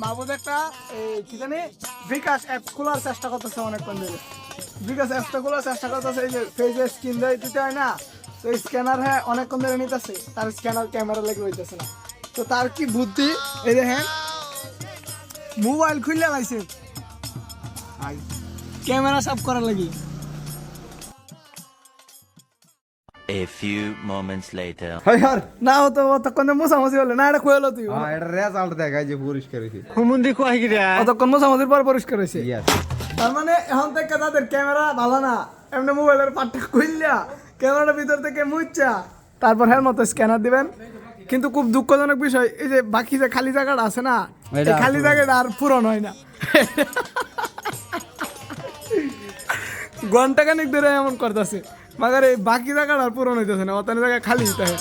মাহবুব একটা কি জানি বিকাশ অ্যাপ খোলার চেষ্টা করতেছে অনেকক্ষণ ধরে। বিকাশ অ্যাপটা খোলার চেষ্টা করতেছে, এই যে ফেসে স্ক্রিন দিয়ে দিতে হয় না, তো স্ক্যানার হ্যাঁ অনেকক্ষণ ধরে নিতেছে, তার স্ক্যানার ক্যামেরা লেগে হইতেছে না। তো তার কি বুদ্ধি, এই যে হ্যাঁ মোবাইল খুললে লাইছে ক্যামেরা সাফ করার লাগি। A few moments later. হয় আর না হতো অতক্ষণ মোছামুছি হলে না, এটা খুঁজলো তুই হ্যাঁ এটা রেজাল্ট দেখায় যে পরিষ্কার হয়েছে। হুমুন্দি কয় কি রে অতক্ষণ মোছামুছির পর পরিষ্কার হয়েছে। ইয়েস তার মানে এখন থেকে তাদের ক্যামেরা ভালো না, এমনি মোবাইলের পাটটা খুললা ক্যামেরার ভিতর থেকে মুচ্ছা তারপর হ্যাঁ মতো স্ক্যানার দিবেন। কিন্তু খুব দুঃখজনক বিষয়, এই যে বাকি যে খালি জায়গাটা আছে না, এই খালি জায়গাটা আর পূরণ হয় না। ঘন্টাখানিক ধরে এমন করতেছে, মাগার এই বাকি জায়গাটা আর পূরণ হইতেছে না, অত জায়গায় খালি দিতে হয়।